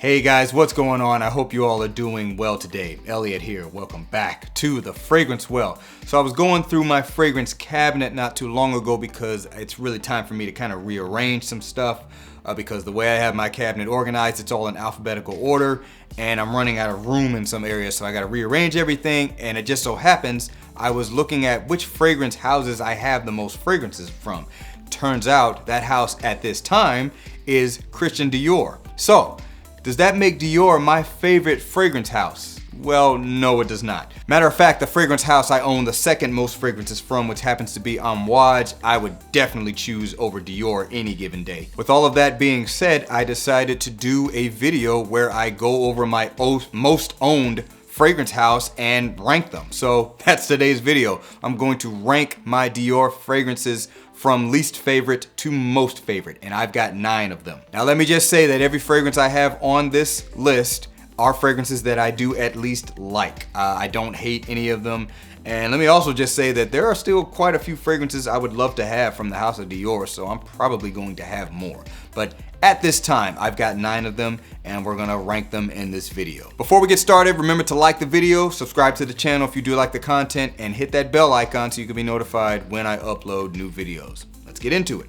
Hey guys, what's going on? I hope you all are doing well today. Elliot here. Welcome back to the Fragrance Well. So I was going through my fragrance cabinet not too long ago because it's really time for me to kind of rearrange some stuff because the way I have my cabinet organized, it's all in alphabetical order and I'm running out of room in some areas, so I got to rearrange everything. And it just so happens I was looking at which fragrance houses I have the most fragrances from. Turns out that house at this time is Christian Dior. So does that make Dior my favorite fragrance house? Well, no, it does not. Matter of fact, the fragrance house I own the second most fragrances from, which happens to be Amouage, I would definitely choose over Dior any given day. With all of that being said, I decided to do a video where I go over my most owned fragrance house and rank them. So that's today's video. I'm going to rank my Dior fragrances from least favorite to most favorite, and I've got 9 of them. Now let me just say that every fragrance I have on this list are fragrances that I do at least like. I don't hate any of them. And let me also just say that there are still quite a few fragrances I would love to have from the house of Dior, so I'm probably going to have more. But at this time, I've got 9 of them, and we're gonna rank them in this video. Before we get started, remember to like the video, subscribe to the channel if you do like the content, and hit that bell icon so you can be notified when I upload new videos. Let's get into it.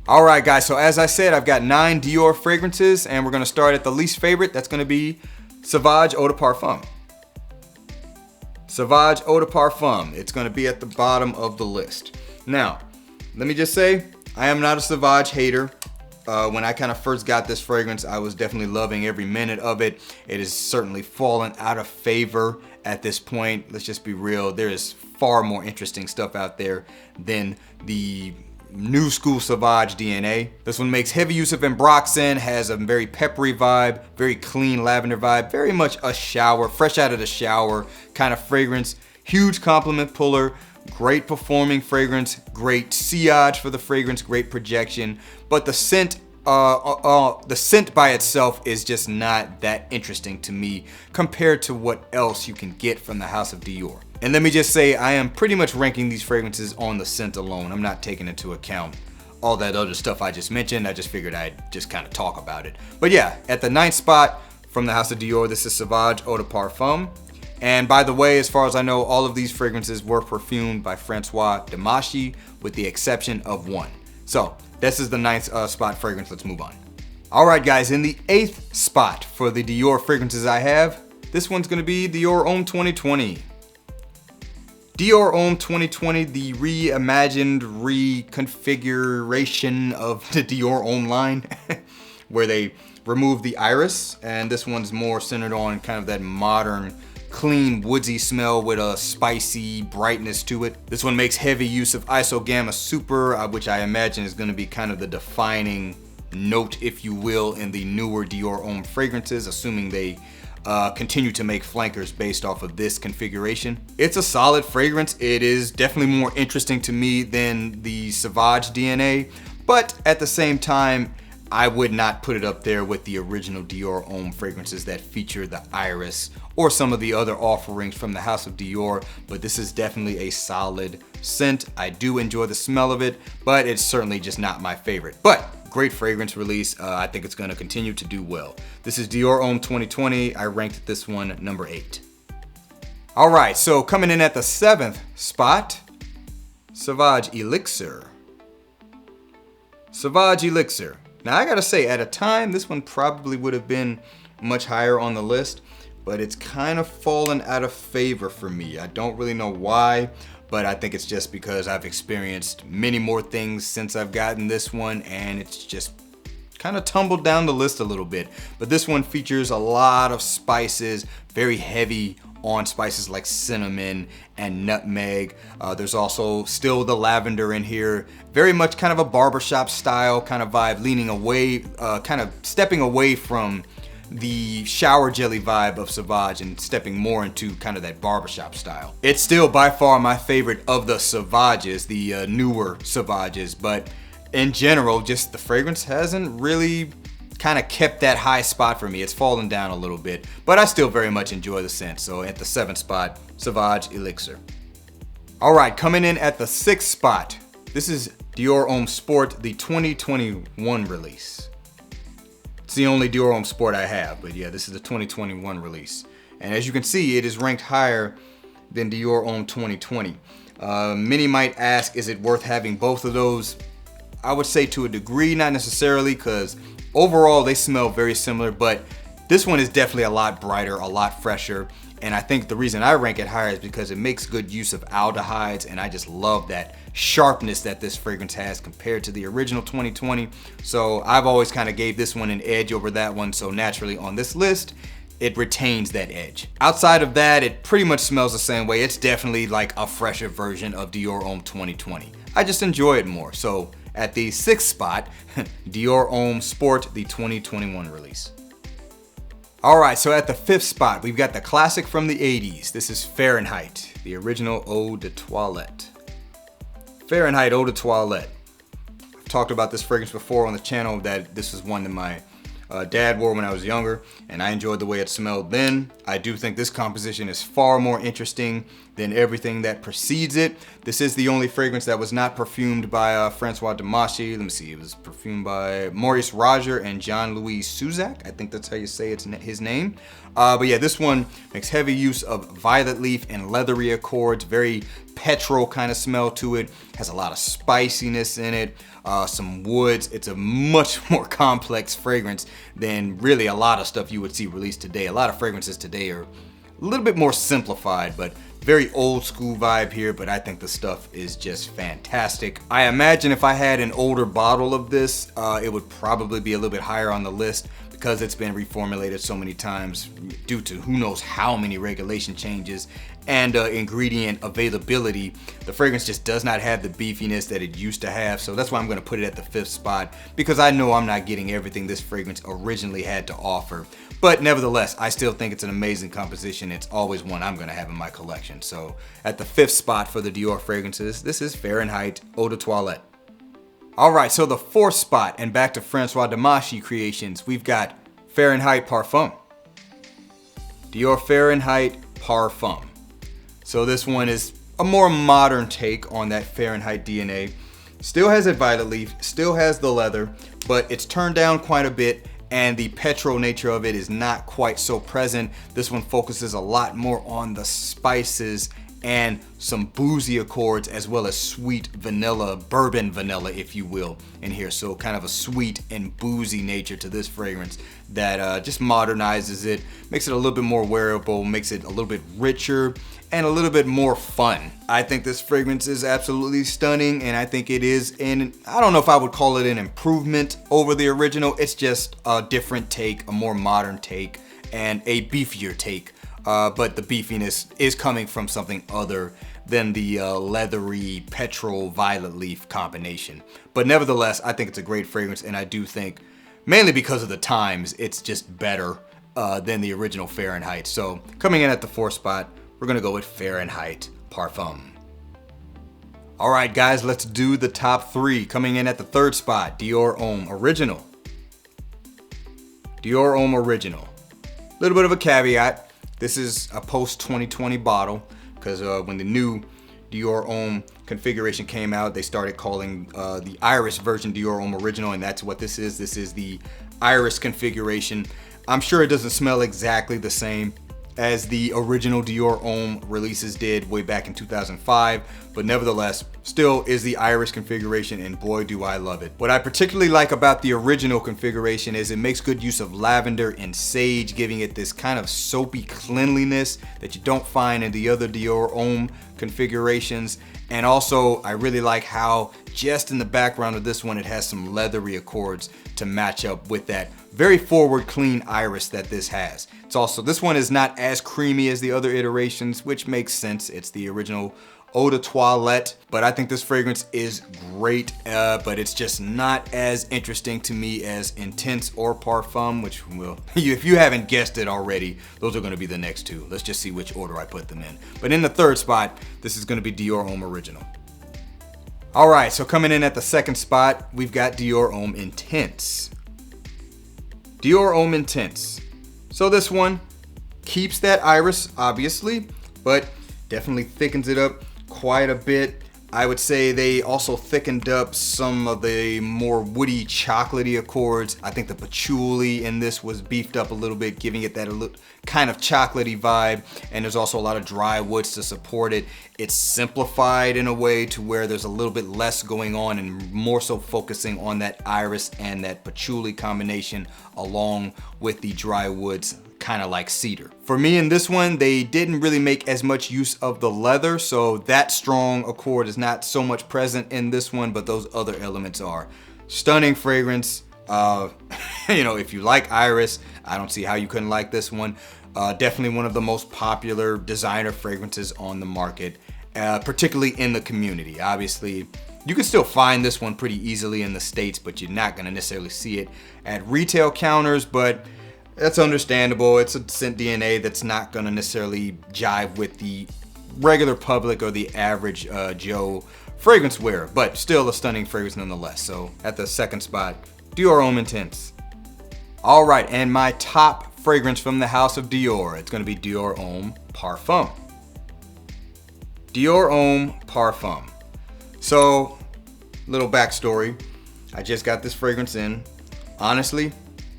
All right, guys, so as I said, I've got 9 Dior fragrances, and we're gonna start at the least favorite. That's gonna be Sauvage Eau de Parfum. Sauvage Eau de Parfum. It's gonna be at the bottom of the list. Now, let me just say, I am not a Sauvage hater. When I kind of first got this fragrance, I was definitely loving every minute of it. It has certainly fallen out of favor at this point. Let's just be real. There is far more interesting stuff out there than the new school Sauvage DNA. This one makes heavy use of ambroxan, has a very peppery vibe, very clean lavender vibe, very much a shower, fresh out of the shower kind of fragrance. Huge compliment puller, great performing fragrance, great sillage for the fragrance, great projection, but the scent by itself is just not that interesting to me compared to what else you can get from the house of Dior. And let me just say, I am pretty much ranking these fragrances on the scent alone. I'm not taking into account all that other stuff I just mentioned. I just figured I'd just kind of talk about it. But yeah, at the 9th spot from the house of Dior, this is Sauvage Eau de Parfum. And by the way, as far as I know, all of these fragrances were perfumed by Francois Demachy, with the exception of one. So this is the 9th spot fragrance. Let's move on. All right, guys, in the 8th spot for the Dior fragrances I have, this one's gonna be Dior Homme 2020. Dior Homme 2020, the reimagined reconfiguration of the Dior Homme line, where they removed the iris, and this one's more centered on kind of that modern, clean, woodsy smell with a spicy brightness to it. This one makes heavy use of Isogamma Super, which I imagine is going to be kind of the defining note, if you will, in the newer Dior Homme fragrances, assuming they continue to make flankers based off of this configuration. It's a solid fragrance. It is definitely more interesting to me than the Sauvage DNA, but at the same time, I would not put it up there with the original Dior Homme fragrances that feature the iris or some of the other offerings from the house of Dior, but this is definitely a solid scent. I do enjoy the smell of it, but it's certainly just not my favorite. But great fragrance release. I think it's gonna continue to do well. This is Dior Homme 2020. I ranked this one number 8. All right, so coming in at the 7th spot, Sauvage Elixir. Sauvage Elixir. Now I gotta say, at a time, this one probably would have been much higher on the list, but it's kind of fallen out of favor for me. I don't really know why, but I think it's just because I've experienced many more things since I've gotten this one, and it's just kind of tumbled down the list a little bit. But this one features a lot of spices, very heavy on spices like cinnamon and nutmeg. There's also still the lavender in here. Very much kind of a barbershop style kind of vibe, leaning away, kind of stepping away from the shower jelly vibe of Sauvage and stepping more into kind of that barbershop style. It's still by far my favorite of the Sauvages, the newer Sauvages, but in general, just the fragrance hasn't really kind of kept that high spot for me. It's fallen down a little bit, but I still very much enjoy the scent. So at the 7th spot, Sauvage Elixir. All right, coming in at the 6th spot, this is Dior Homme Sport, the 2021 release. It's the only Dior Homme Sport I have, but yeah, this is the 2021 release. And as you can see, it is ranked higher than Dior Homme 2020. Many might ask, is it worth having both of those? I would say to a degree, not necessarily, because overall they smell very similar, but this one is definitely a lot brighter, a lot fresher. And I think the reason I rank it higher is because it makes good use of aldehydes, and I just love that sharpness that this fragrance has compared to the original 2020. So I've always kind of gave this one an edge over that one, so naturally on this list, it retains that edge. Outside of that, it pretty much smells the same way. It's definitely like a fresher version of Dior Homme 2020. I just enjoy it more. So at the 6th spot, Dior Homme Sport, the 2021 release. All right, so at the 5th spot, we've got the classic from the 80s. This is Fahrenheit, the original Eau de Toilette. Fahrenheit Eau de Toilette. I've talked about this fragrance before on the channel, that this is one that my dad wore when I was younger, and I enjoyed the way it smelled then. I do think this composition is far more interesting than everything that precedes it. This is the only fragrance that was not perfumed by Francois Damasci. Let me see, it was perfumed by Maurice Roger and Jean-Louis Suzak. I think that's how you say his name. But yeah, this one makes heavy use of violet leaf and leathery accords, very petrol kind of smell to it. Has a lot of spiciness in it, some woods. It's a much more complex fragrance than really a lot of stuff you would see released today. A lot of fragrances today are a little bit more simplified, but very old school vibe here, but I think the stuff is just fantastic. I imagine if I had an older bottle of this, it would probably be a little bit higher on the list because it's been reformulated so many times due to who knows how many regulation changes and ingredient availability. The fragrance just does not have the beefiness that it used to have, so that's why I'm going to put it at the 5th spot, because I know I'm not getting everything this fragrance originally had to offer. But nevertheless, I still think it's an amazing composition. It's always one I'm going to have in my collection. So at the 5th spot for the Dior fragrances, this is Fahrenheit Eau de Toilette. All right, so the 4th spot, and back to Francois Damasci creations, we've got Fahrenheit Parfum. Dior Fahrenheit Parfum. So this one is a more modern take on that Fahrenheit DNA. Still has that violet leaf, still has the leather, but it's turned down quite a bit, and the petrol nature of it is not quite so present. This one focuses a lot more on the spices and some boozy accords, as well as sweet vanilla, bourbon vanilla, if you will, in here. So kind of a sweet and boozy nature to this fragrance that just modernizes it, makes it a little bit more wearable, makes it a little bit richer and a little bit more fun. I think this fragrance is absolutely stunning, and I think it is I don't know if I would call it an improvement over the original. It's just a different take, a more modern take, and a beefier take. But the beefiness is coming from something other than the leathery petrol violet leaf combination. But nevertheless, I think it's a great fragrance, and I do think, mainly because of the times, it's just better than the original Fahrenheit. So coming in at the 4th spot, we're gonna go with Fahrenheit Parfum. All right, guys, let's do the top 3. Coming in at the 3rd spot, Dior Homme Original. Dior Homme Original. A little bit of a caveat. This is a post-2020 bottle, because when the new Dior Homme configuration came out, they started calling the Iris version Dior Homme Original, and that's what this is. This is the Iris configuration. I'm sure it doesn't smell exactly the same as the original Dior Homme releases did way back in 2005, but nevertheless, still is the Iris configuration, and boy do I love it. What I particularly like about the original configuration is it makes good use of lavender and sage, giving it this kind of soapy cleanliness that you don't find in the other Dior Homme configurations. And also, I really like how just in the background of this one, it has some leathery accords to match up with that very forward, clean iris that this has. It's also, this one is not as creamy as the other iterations, which makes sense. It's the original Eau de Toilette, but I think this fragrance is great, but it's just not as interesting to me as Intense or Parfum, which will, if you haven't guessed it already, those are gonna be the next two. Let's just see which order I put them in. But in the 3rd spot, this is gonna be Dior Homme Original. All right, so coming in at the 2nd spot, we've got Dior Homme Intense. Dior Homme Intense. So this one keeps that iris, obviously, but definitely thickens it up quite a bit. I would say they also thickened up some of the more woody, chocolatey accords. I think the patchouli in this was beefed up a little bit, giving it that kind of chocolatey vibe. And there's also a lot of dry woods to support it. It's simplified in a way to where there's a little bit less going on and more so focusing on that iris and that patchouli combination along with the dry woods, kind of like cedar. For me in this one, they didn't really make as much use of the leather, so that strong accord is not so much present in this one, but those other elements are. Stunning fragrance. If you like iris, I don't see how you couldn't like this one. Definitely one of the most popular designer fragrances on the market, particularly in the community. Obviously, you can still find this one pretty easily in the States, but you're not gonna necessarily see it at retail counters, but that's understandable. It's a scent DNA that's not gonna necessarily jive with the regular public or the average Joe fragrance wearer, but still a stunning fragrance nonetheless. So at the second spot, Dior Homme Intense. All right, and my top fragrance from the house of Dior, it's gonna be Dior Homme Parfum. Dior Homme Parfum. So, little backstory. I just got this fragrance in. Honestly,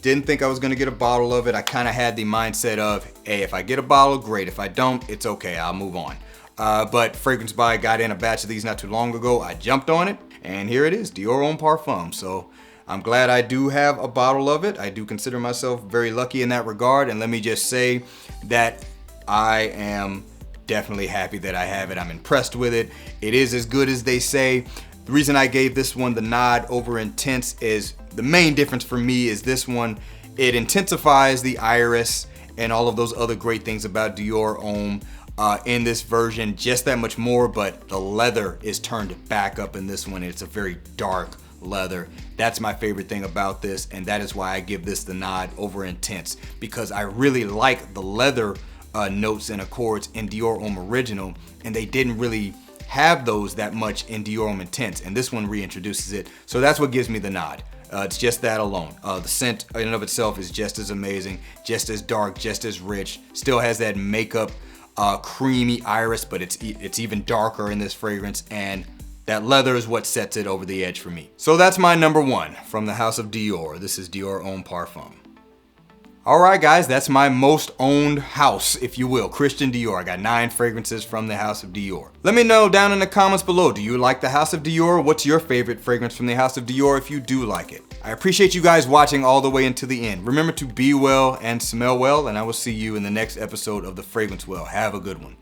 didn't think I was gonna get a bottle of it. I kind of had the mindset of, hey, if I get a bottle, great. If I don't, it's okay, I'll move on. But Fragrance Buy got in a batch of these not too long ago. I jumped on it, and here it is, Dior Homme Parfum. So I'm glad I do have a bottle of it. I do consider myself very lucky in that regard. And let me just say that I am definitely happy that I have it. I'm impressed with it. It is as good as they say. The reason I gave this one the nod over Intense is the main difference for me is this one, it intensifies the iris and all of those other great things about Dior Homme in this version just that much more, but the leather is turned back up in this one. It's a very dark leather. That's my favorite thing about this, and that is why I give this the nod over Intense, because I really like the leather notes and accords in Dior Homme Original, and they didn't really have those that much in Dior Homme Intense, and this one reintroduces it. So that's what gives me the nod. It's just that alone. The scent in and of itself is just as amazing, just as dark, just as rich. Still has that makeup, creamy iris, but it's even darker in this fragrance, and that leather is what sets it over the edge for me. So that's my number one from the house of Dior. This is Dior Homme Parfum. All right, guys, that's my most owned house, if you will, Christian Dior. I got 9 fragrances from the house of Dior. Let me know down in the comments below, do you like the house of Dior? What's your favorite fragrance from the house of Dior if you do like it? I appreciate you guys watching all the way into the end. Remember to be well and smell well, and I will see you in the next episode of The Fragrance Well. Have a good one.